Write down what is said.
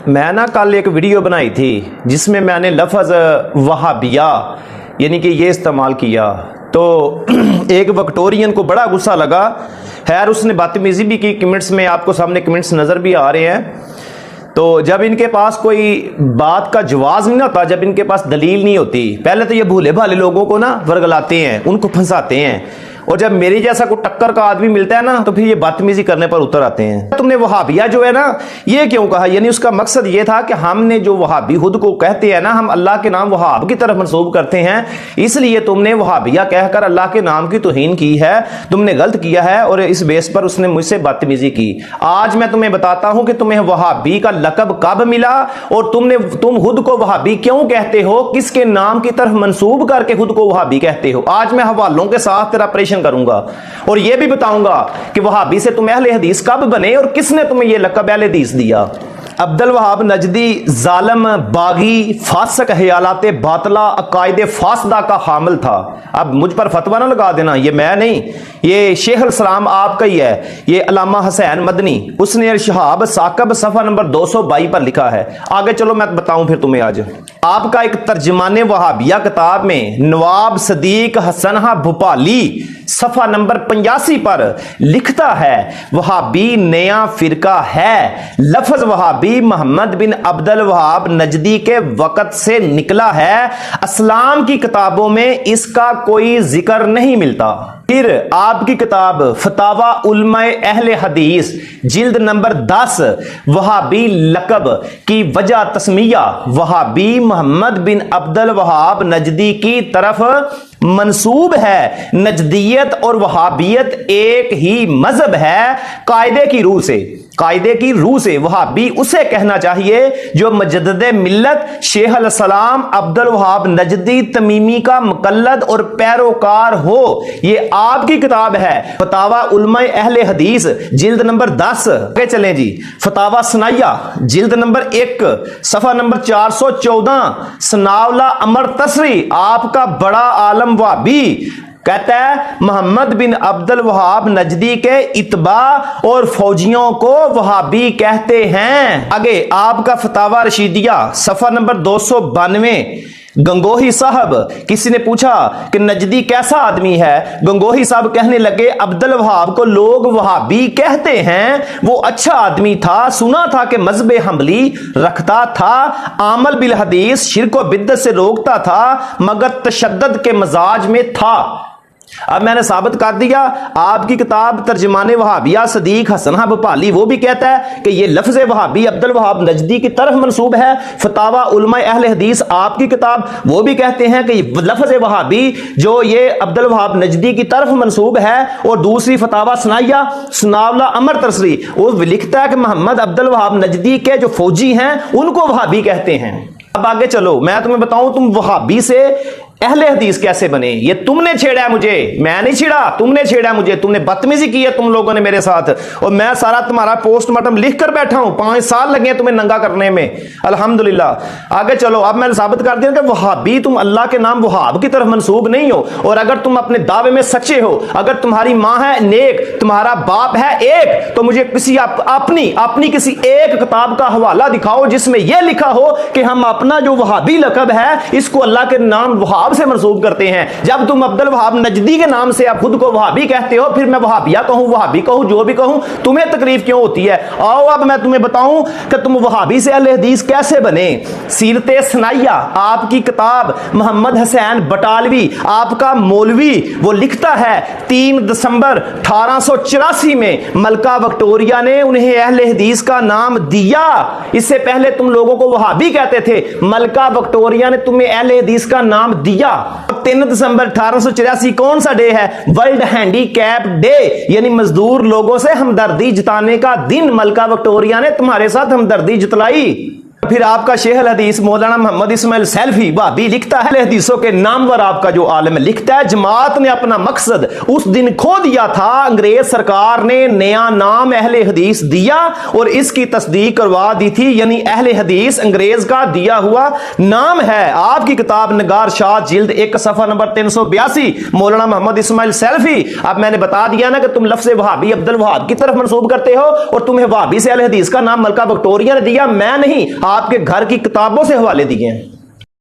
میں نا کل ایک ویڈیو بنائی تھی جس میں میں نے لفظ وہابیہ یعنی کہ یہ استعمال کیا، تو ایک وکٹورین کو بڑا غصہ لگا، خیر اس نے بدتمیزی بھی کی، کمنٹس میں آپ کو سامنے کمنٹس نظر بھی آ رہے ہیں۔ تو جب ان کے پاس کوئی بات کا جواز نہیں ہوتا، جب ان کے پاس دلیل نہیں ہوتی، پہلے تو یہ بھولے بھالے لوگوں کو نا ورگلاتے ہیں، ان کو پھنساتے ہیں، اور جب میری جیسا کوئی ٹکر کا آدمی ملتا ہے نا تو پھر یہ بدتمیزی کرنے پر اتر آتے ہیں۔ تم نے وہابیہ جو ہے نا یہ کیوں کہا؟ یعنی اس کا مقصد یہ تھا کہ ہم نے جو وہابی خود کو کہتے ہیں نا، ہم اللہ کے نام وہاب کی طرف منسوب کرتے ہیں، اس لیے تم نے وہابیہ کہہ کر اللہ کے نام کی توہین کی ہے، تم نے غلط کیا ہے، اور اس بیس پر اس نے مجھ سے بدتمیزی کی۔ آج میں تمہیں بتاتا ہوں کہ تمہیں وہابی کا لقب کب ملا، اور تم خود کو وہابی کیوں کہتے ہو، کس کے نام کی طرف منسوب کر کے خود کو وہابی کہتے ہو۔ آج میں حوالوں کے ساتھ تیرا آپریشن کروں گا، اور یہ بھی بتاؤں گا کہ وہابی سے تم اہل حدیث کب بنے اور کس نے تمہیں یہ لقب اہل حدیث دیا۔ عبد الوہاب نجدی ظالم، باغی، فاسق، خیالات باطلہ، عقائد فاسدہ کا حامل تھا۔ اب مجھ پر فتویٰ نہ لگا دینا، یہ میں نہیں، یہ شیخ الاسلام آپ کا ہی ہے، یہ علامہ حسین مدنی، اس نے ارشحاب ثاقب صفحہ نمبر 222 پر لکھا ہے۔ آگے چلو میں بتاؤں پھر تمہیں۔ آج آپ کا ایک ترجمان وہابیہ کتاب میں نواب صدیق حسنہ بھوپالی صفحہ نمبر 85 پر لکھتا ہے وہابی نیا فرقہ ہے، لفظ وہابی محمد بن عبد الوہاب نجدی کے وقت سے نکلا ہے، اسلام کی کتابوں میں اس کا کوئی ذکر نہیں ملتا۔ پھر آپ کی کتاب فتاوی علماء اہل حدیث جلد نمبر 10 وہابی لقب کی وجہ تسمیہ وہابی محمد بن عبد الوہاب نجدی کی طرف منسوب ہے۔ نجدیت اور وہابیت ایک ہی مذہب ہے، قاعدے کی روح سے وہابی اسے کہنا چاہیے جو مجدد ملت شیخ الاسلام عبد الوہاب نجدی تمیمی کا مقلد اور پیروکار ہو۔ یہ آپ کی کتاب ہے فتاوی علماء اہل حدیث جلد نمبر 10۔ آگے چلیں جی، فتاوی ثنائیہ جلد نمبر 1 صفحہ نمبر 414، ثناءاللہ عمر تسری آپ کا بڑا عالم وہابی کہتا ہے محمد بن عبد الوہاب نجدی کے اتباع اور فوجیوں کو وہابی کہتے ہیں۔ آگے آپ کا فتاوی رشیدیہ صفحہ نمبر 292، گنگوہی صاحب، کسی نے پوچھا کہ نجدی کیسا آدمی ہے، گنگوہی صاحب کہنے لگے عبد الوہاب کو لوگ وہابی کہتے ہیں، وہ اچھا آدمی تھا، سنا تھا کہ مذہب حنبلی رکھتا تھا، عمل بالحدیث شرک و بدعت سے روکتا تھا، مگر تشدد کے مزاج میں تھا۔ اب میں نے ثابت کر دیا، آپ کی کتاب ترجمان وہابیہ صدیق حسنہ بھوپالی وہ بھی کہتا ہے کہ یہ لفظ وہابی عبد الوہاب نجدی کی طرف منسوب ہے۔ فتاوی علماء اہل حدیث آپ کی کتاب وہ بھی کہتے ہیں کہ لفظ وہابی جو یہ عبد الوہاب نجدی کی طرف منسوب ہے۔ اور دوسری فتاوی ثنائیہ ثناءاللہ عمر تسری وہ لکھتا ہے کہ محمد عبد الوہاب نجدی کے جو فوجی ہیں ان کو وہابی کہتے ہیں۔ اب آگے چلو میں تمہیں بتاؤں تم وہابی سے اہل حدیث کیسے بنے۔ یہ تم نے چھیڑا ہے مجھے، میں نہیں چھیڑا، تم نے چھیڑا مجھے، تم نے بدتمیزی کی ہے تم لوگوں نے میرے ساتھ، اور میں سارا تمہارا پوسٹ مارٹم لکھ کر بیٹھا ہوں، 5 سال لگے ہیں تمہیں ننگا کرنے میں، الحمدللہ۔ آگے چلو، اب میں نے ثابت کر دیا کہ وہابی تم اللہ کے نام وہاب کی طرف منسوب نہیں ہو، اور اگر تم اپنے دعوے میں سچے ہو، اگر تمہاری ماں ہے نیک، تمہارا باپ ہے ایک، تو مجھے کسی اپنی کسی ایک کتاب کا حوالہ دکھاؤ جس میں یہ لکھا ہو کہ ہم اپنا جو وہابی لقب ہے اس کو اللہ کے نام وہاب سے منسوب کرتے ہیں۔ جب تم عبد الوہاب نجدی کے نام سے آپ خود کو وہابی کہتے ہو، پھر میں وہابیہ کہوں، وہابی کہوں، جو بھی کہوں، تمہیں تکلیف کیوں ہوتی ہے؟ آؤ اب میں تمہیں بتاؤں کہ تم وہابی سے اہل حدیث کیسے بنے۔ سیرت ثنائیہ آپ کی کتاب محمد حسین بٹالوی آپ کا مولوی وہ لکھتا ہے 3 دسمبر 1884 میں ملکہ وکٹوریہ نے انہیں اہل حدیث کا نام دیا، اس سے پہلے تم لوگوں کو وہابی کہتے تھے، ملکہ وکٹوریہ نے تمہیں اہل حدیث کا نام دیا۔ 3 دسمبر 1884 کون سا ڈے ہے؟ ورلڈ ہینڈی کیپ ڈے، یعنی مزدور لوگوں سے ہمدردی جتانے کا دن۔ ملکہ وکٹوریہ نے تمہارے ساتھ ہمدردی جتلائی۔ پھر آپ کا شیخ الحدیث مولانا محمد اسماعیل سیلفی وہابی لکھتا ہے حدیثوں کے نامور آپ کا جو عالم ہے لکھتا ہے جماعت نے اپنا مقصد اس دن کھو دیا تھا، انگریز سرکار نے نیا نام اہل حدیث دیا اور اس کی تصدیق کروا دی تھی، یعنی اہل حدیث انگریز کا دیا ہوا نام ہے۔ آپ کی کتاب نگار شاہ جلد 1 صفحہ نمبر 382 مولانا محمد اسماعیل سیلفی۔ اب میں نے بتا دیا نا کہ تم لفظ وہابی عبد الوہاب کی طرف منسوب کرتے ہو اور تمہیں وہابی سے اہل حدیث کا نام ملکہ وکٹوریہ نے دیا، میں نہیں، آپ کے گھر کی کتابوں سے حوالے دیے ہیں۔